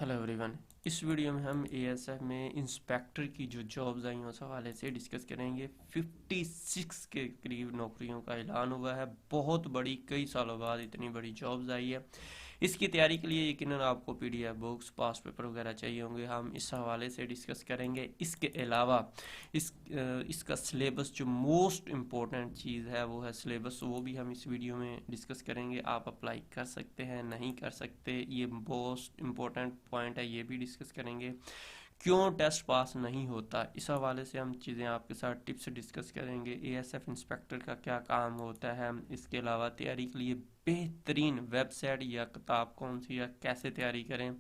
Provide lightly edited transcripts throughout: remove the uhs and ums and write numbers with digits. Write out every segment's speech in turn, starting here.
Hello everyone. इस video में हम एएसएफ में इंस्पेक्टर की जो जॉब्स आई हैं उस हवाले से डिस्कस करेंगे। 56 के करीब नौकरियों का ऐलान हुआ है। बहुत बड़ी, कई सालों बाद इतनी बड़ी जॉब्स आई है। इसकी तैयारी के लिए यकीनन आपको पीडीएफ बुक्स, पास पेपर वगैरह चाहिए होंगे। हम इस हवाले से डिस्कस करेंगे। इसके अलावा इसका सिलेबस, जो मोस्ट इम्पोर्टेंट चीज़ है वो है सिलेबस, वो भी हम इस वीडियो में डिस्कस करेंगे। आप अप्लाई कर सकते हैं, नहीं कर सकते, ये मोस्ट इम्पोर्टेंट पॉइंट है, ये भी डिस्कस करेंगे। क्यों टेस्ट पास नहीं होता, इस हवाले से हम चीज़ें आपके साथ टिप्स डिस्कस करेंगे। एएसएफ इंस्पेक्टर का क्या काम होता है, इसके अलावा तैयारी के लिए बेहतरीन वेबसाइट या किताब कौन सी, या कैसे तैयारी करें,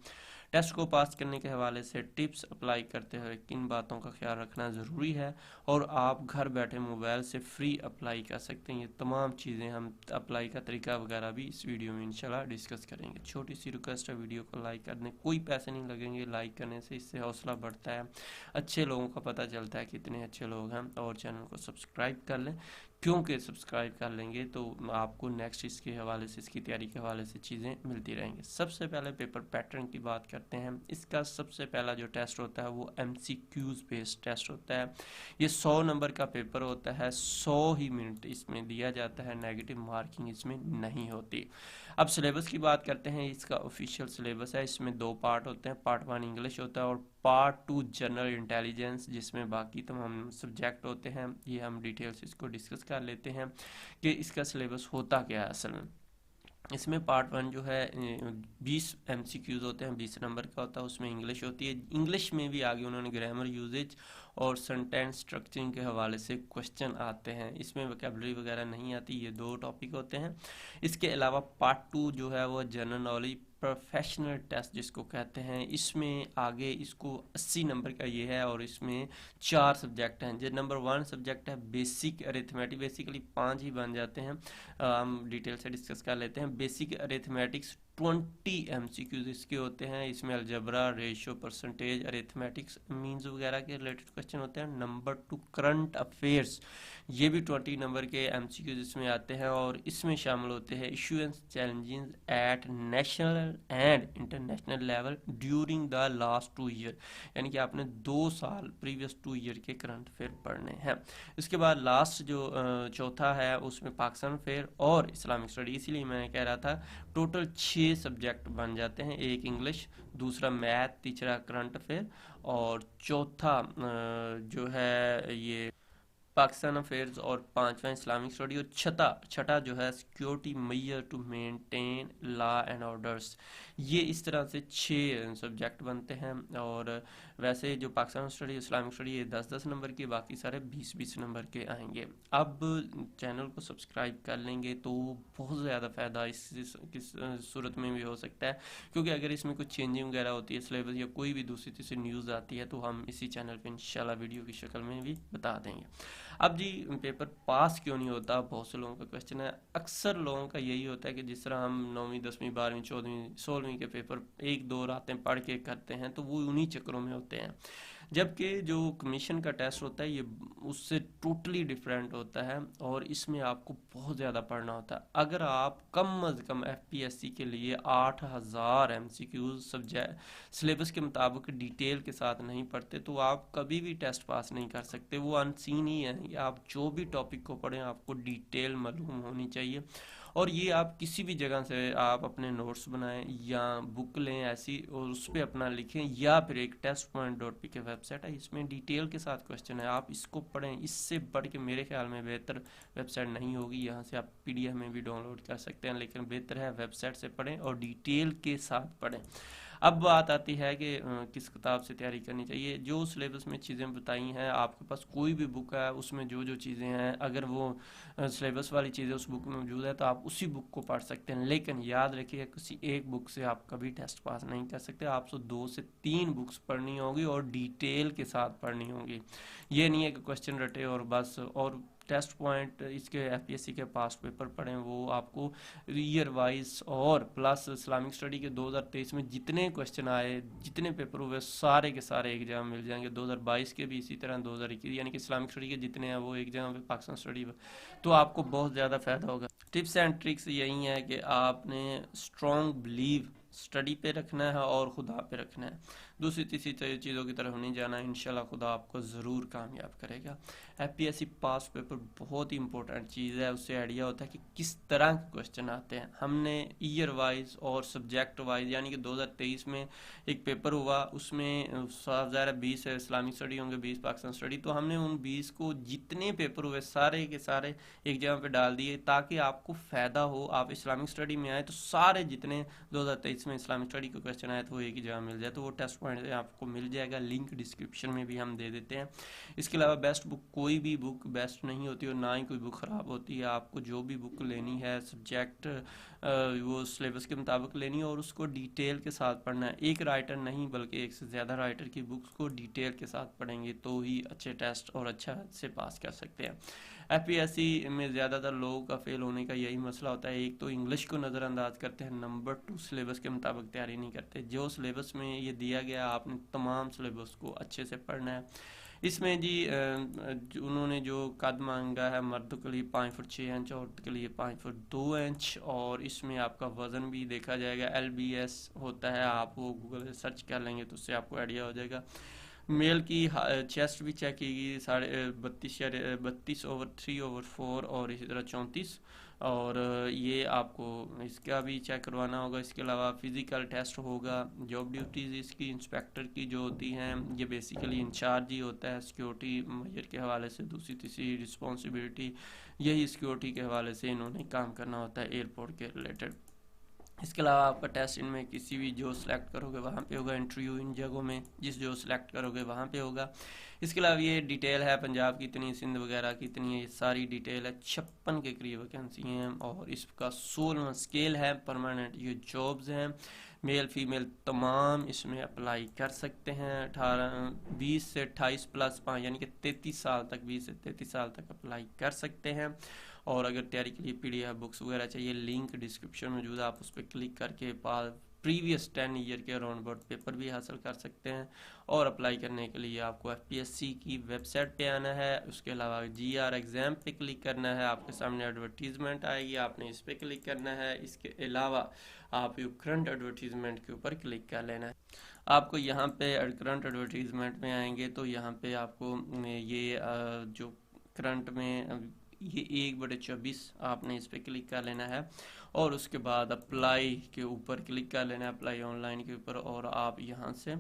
टेस्ट को पास करने के हवाले से टिप्स अप्लाई करते हुए किन बातों का ख्याल रखना ज़रूरी है, और आप घर बैठे मोबाइल से फ्री अप्लाई कर सकते हैं। ये तमाम चीज़ें हम अप्लाई का तरीका वगैरह भी इस वीडियो में इंशाल्लाह डिस्कस करेंगे। छोटी सी रिक्वेस्ट है, वीडियो को लाइक कर दें। कोई पैसे नहीं लगेंगे लाइक करने से, इससे हौसला बढ़ता है, अच्छे लोगों का पता चलता है कितने अच्छे लोग हैं। और चैनल को सब्सक्राइब कर लें, क्योंकि सब्सक्राइब कर लेंगे तो आपको नेक्स्ट इसके हवाले से, इसकी तैयारी के हवाले से चीज़ें मिलती रहेंगी। सबसे पहले पेपर पैटर्न की बात करते हैं। इसका सबसे पहला जो टेस्ट होता है वो एमसीक्यूज बेस्ड टेस्ट होता है। ये 100 नंबर का पेपर होता है, 100 ही मिनट इसमें दिया जाता है, नेगेटिव मार्किंग इसमें नहीं होती। अब सिलेबस की बात करते हैं। इसका ऑफिशियल सिलेबस है, इसमें 2 पार्ट होते हैं। पार्ट 1 इंग्लिश होता है और पार्ट 2 जनरल इंटेलिजेंस, जिसमें बाकी तमाम सब्जेक्ट होते हैं। ये हम डिटेल्स इसको डिस्कस कर लेते हैं कि इसका सिलेबस होता क्या है असल में। इसमें पार्ट 1 जो है 20 एमसीक्यूज होते हैं, 20 नंबर का होता है। उसमें इंग्लिश होती है। इंग्लिश में भी आगे उन्होंने ग्रामर, यूजेज और सेंटेंस स्ट्रक्चरिंग के हवाले से क्वेश्चन आते हैं। इसमें वोकैबुलरी वगैरह नहीं आती। ये 2 टॉपिक होते हैं। इसके अलावा पार्ट 2 जो है वो जनरल नॉलेज प्रोफेशनल टेस्ट जिसको कहते हैं। इसमें आगे इसको 80 नंबर का ये है, और इसमें 4 सब्जेक्ट हैं। जो नंबर 1 सब्जेक्ट है बेसिक अरिथमेटिक, बेसिकली 5 ही बन जाते हैं। हम डिटेल से डिस्कस कर लेते हैं। बेसिक अरिथमेटिक्स 20 एमसीक्यूज इसके होते हैं। इसमें algebra, ratio, percentage, arithmetics, means वगैरह के रिलेटेड क्वेश्चन होते हैं। नंबर 2 करंट अफेयर्स, ये भी 20 नंबर के एमसीक्यूज इसमें आते हैं, और इसमें शामिल होते हैं issues and challenges at national and international level during the last 2 year, यानी कि आपने 2 साल प्रीवियस 2 ईयर के करंट अफेयर पढ़ने हैं। इसके बाद लास्ट जो चौथा है उसमें पाकिस्तान अफेयर और इस्लामिक स्टडी। इसीलिए मैं कह रहा था टोटल 6 सब्जेक्ट बन जाते हैं। एक इंग्लिश, दूसरा मैथ, तीसरा करंट अफेयर, और चौथा जो है ये पाकिस्तान अफेयर्स, और पांचवा इस्लामिक स्टडी, और छठा छठा जो है security measure to maintain law and orders. ये इस तरह से 6 सब्जेक्ट बनते हैं। और वैसे जो पाकिस्तान स्टडी, इस्लामिक स्टडी, ये 10-10 नंबर के, बाकी सारे 20-20 नंबर के आएंगे। अब चैनल को सब्सक्राइब कर लेंगे तो बहुत ज़्यादा फ़ायदा किस सूरत में भी हो सकता है, क्योंकि अगर इसमें कुछ चेंजिंग वगैरह होती है सिलेबस, या कोई भी दूसरी तीसरी न्यूज़ आती है, तो हम इसी चैनल पे इंशाल्लाह वीडियो की शक्ल में भी बता देंगे। अब जी, पेपर पास क्यों नहीं होता, बहुत से लोगों का क्वेश्चन है। अक्सर लोगों का यही होता है कि जिस तरह हम 9वीं 10वीं 12वीं 14वीं 16वीं के पेपर 1-2 रातें पढ़ के करते हैं, तो वो उन्हीं चक्करों में होते हैं। जबकि जो कमीशन का टेस्ट होता है ये उससे टोटली डिफरेंट होता है, और इसमें आपको बहुत ज़्यादा पढ़ना होता है। अगर आप कम अज़ कम एफपीएससी के लिए 8000 एमसीक्यूज सब्जेक्ट सिलेबस के मुताबिक डिटेल के साथ नहीं पढ़ते, तो आप कभी भी टेस्ट पास नहीं कर सकते। वो अनसीन ही है। आप जो भी टॉपिक को पढ़ें, आपको डिटेल मालूम होनी चाहिए। और ये आप किसी भी जगह से आप अपने नोट्स बनाएं या बुक लें ऐसी, और उस पर अपना लिखें, या फिर एक test.py के वेबसाइट है, इसमें डिटेल के साथ क्वेश्चन है, आप इसको पढ़ें। इससे बढ़ के मेरे ख्याल में बेहतर वेबसाइट नहीं होगी। यहाँ से आप पीडीएफ में भी डाउनलोड कर सकते हैं, लेकिन बेहतर है वेबसाइट से पढ़ें और डिटेल के साथ पढ़ें। अब बात आती है कि किस किताब से तैयारी करनी चाहिए। जो सिलेबस में चीज़ें बताई हैं, आपके पास कोई भी बुक है, उसमें जो जो चीज़ें हैं, अगर वो सिलेबस वाली चीज़ें उस बुक में मौजूद है, तो आप उसी बुक को पढ़ सकते हैं। लेकिन याद रखिए, किसी एक बुक से आप कभी टेस्ट पास नहीं कर सकते। आपको 2 से 3 बुक्स पढ़नी होगी, और डिटेल के साथ पढ़नी होगी। ये नहीं है कि क्वेश्चन रटे और बस। और टेस्ट पॉइंट इसके एफपीएससी के पास पेपर पढ़ें, वो आपको ईयर वाइज, और प्लस इस्लामिक स्टडी के 2023 में जितने क्वेश्चन आए, जितने पेपर हुए, सारे के सारे एग्जाम मिल जाएंगे। 2022 के भी इसी तरह, 2021, यानी कि इस्लामिक स्टडी के जितने हैं वो एग्जाम पे, पाकिस्तान स्टडी पे, तो आपको बहुत ज़्यादा फ़ायदा होगा। टिप्स एंड ट्रिक्स यही है कि आपने स्ट्रॉन्ग बिलीव स्टडी पे रखना है और खुदा पे रखना है। दूसरी तीसरी चीज़ों की तरफ नहीं जाना। इंशाल्लाह खुदा आपको ज़रूर कामयाब करेगा। एफपीएससी पास पेपर बहुत ही इंपॉर्टेंट चीज़ है। उससे आइडिया होता है कि किस तरह के क्वेश्चन आते हैं। हमने ईयर वाइज और सब्जेक्ट वाइज, यानी कि 2023 में एक पेपर हुआ, उसमें साफ ज़ाहिर 20 इस्लामिक स्टडी होंगे, 20 पाकिस्तान स्टडी, तो हमने उन 20 को जितने पेपर हुए सारे के सारे एक जगह पे डाल दिए ताकि आपको फ़ायदा हो। आप इस्लामिक स्टडी में आए तो सारे जितने 2023 में इस्लामिक स्टडी के क्वेश्चन आए तो वो एक ही जगह मिल जाए, तो वो टेस्ट पॉइंट आपको मिल जाएगा। लिंक डिस्क्रिप्शन में भी हम दे देते हैं। इसके अलावा बेस्ट बुक, कोई भी बुक बेस्ट नहीं होती और ना ही कोई बुक ख़राब होती है। आपको जो भी बुक लेनी है सब्जेक्ट वो सिलेबस के मुताबिक लेनी है और उसको डिटेल के साथ पढ़ना है। एक राइटर नहीं बल्कि एक से ज़्यादा राइटर की बुक्स को डिटेल के साथ पढ़ेंगे तो ही अच्छे टेस्ट और अच्छा से पास कर सकते हैं। एफपीएससी में ज़्यादातर लोगों का फेल होने का यही मसला होता है। एक तो इंग्लिश को नज़रअंदाज करते हैं, नंबर 2 सिलेबस के मुताबिक तैयारी नहीं करते। जो सिलेबस में ये दिया गया आपने तमाम सिलेबस को अच्छे से पढ़ना है। इसमें जी उन्होंने जो कद मांगा है, मर्द के लिए 5 फुट 6 इंच, औरत के लिए 5 फुट 2 इंच, और इसमें आपका वज़न भी देखा जाएगा। LBS होता है, आप वो गूगल से सर्च कर लेंगे तो उससे आपको आइडिया हो जाएगा। मेल की चेस्ट भी चेक कीगी 32/3/4 और इसी तरह 34, और ये आपको इसका भी चेक करवाना होगा। इसके अलावा फिज़िकल टेस्ट होगा। जॉब ड्यूटीज़ इसकी इंस्पेक्टर की जो होती हैं, ये बेसिकली इंचार्ज ही होता है सिक्योरिटी मेजर के हवाले से। दूसरी तीसरी रिस्पॉन्सिबिलिटी यही सिक्योरिटी के हवाले से इन्होंने काम करना होता है एयरपोर्ट के रिलेटेड। इसके अलावा आपका टेस्ट इनमें किसी भी जो सिलेक्ट करोगे वहाँ पे होगा। इंटरव्यू इन जगहों में जिस जो सिलेक्ट करोगे वहाँ पे होगा। इसके अलावा ये डिटेल है पंजाब की इतनी, सिंध वगैरह की इतनी है, ये सारी डिटेल है। 56 के करीब वैकेंसी हैं और इसका 16वां स्केल है। परमानेंट ये जॉब्स हैं, मेल फीमेल तमाम इसमें अप्लाई कर सकते हैं। 20 से 28 प्लस 5 यानी कि 33 साल तक, 20 से 33 साल तक अप्लाई कर सकते हैं। और अगर तैयारी के लिए PDF बुक्स वगैरह चाहिए, लिंक डिस्क्रिप्शन मौजूद है, आप उस पर क्लिक करके प्रीवियस 10 ईयर के अराउंड अबाउट पेपर भी हासिल कर सकते हैं। और अप्लाई करने के लिए आपको एफपीएससी की वेबसाइट पे आना है। उसके अलावा GR एग्ज़ाम पे क्लिक करना है, आपके सामने एडवर्टीज़मेंट आएगी, आपने इस पर क्लिक करना है। इसके अलावा आप करंट एडवर्टीज़मेंट के ऊपर क्लिक कर लेना है। आपको यहाँ पे करंट एडवर्टीज़मेंट में आएंगे तो यहाँ पे आपको ये जो करंट में ये 1/24 आपने इस पर क्लिक कर लेना है और उसके बाद अप्लाई के ऊपर क्लिक कर लेना है, अप्लाई ऑनलाइन के ऊपर, और आप यहाँ से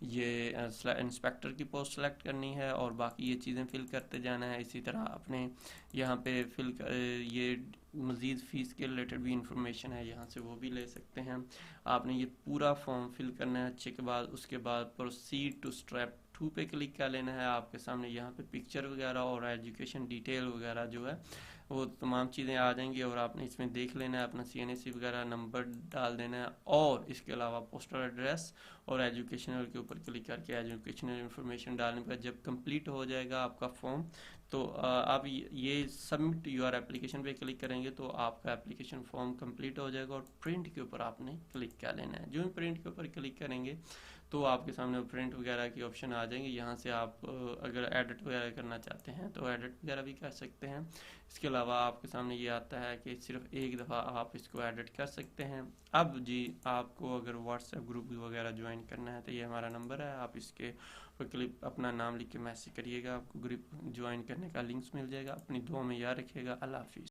ये इंस्पेक्टर की पोस्ट सेलेक्ट करनी है और बाकी ये चीज़ें फिल करते जाना है। इसी तरह आपने यहाँ पे ये मज़ीद फ़ीस के रिलेटेड भी इंफॉर्मेशन है, यहाँ से वो भी ले सकते हैं। आपने ये पूरा फॉर्म फिल करना है अच्छे के बाद। उसके बाद प्रोसीड टू स्टेप 2 पे क्लिक कर लेना है। आपके सामने यहाँ पे पिक्चर वगैरह और एजुकेशन डिटेल वगैरह जो है वो तमाम चीज़ें आ जाएंगी और आपने इसमें देख लेना है, अपना CNSC वगैरह नंबर डाल देना है। और इसके अलावा पोस्टल एड्रेस और एजुकेशनल के ऊपर क्लिक करके एजुकेशनल इन्फॉर्मेशन डालने पर जब कंप्लीट हो जाएगा आपका फॉर्म तो आप ये सबमिट योर एप्लीकेशन पे क्लिक करेंगे तो आपका एप्लीकेशन फॉर्म कंप्लीट हो जाएगा और प्रिंट के ऊपर आपने क्लिक कर लेना है। जो भी प्रिंट के ऊपर क्लिक करेंगे तो आपके सामने प्रिंट वगैरह की ऑप्शन आ जाएंगे। यहाँ से आप अगर एडिट वगैरह करना चाहते हैं तो एडिट वगैरह भी कर सकते हैं। इसके अलावा आपके सामने ये आता है कि सिर्फ एक दफ़ा आप इसको एडिट कर सकते हैं। अब जी आपको अगर व्हाट्सएप ग्रुप वगैरह ज्वाइन करना है तो ये हमारा नंबर है, आप इसके क्लिप अपना नाम लिख के मैसेज करिएगा, आपको ग्रुप ज्वाइन करने का लिंक्स मिल जाएगा। अपनी दुआ में याद रखिएगा। अल्लाह हाफिज़।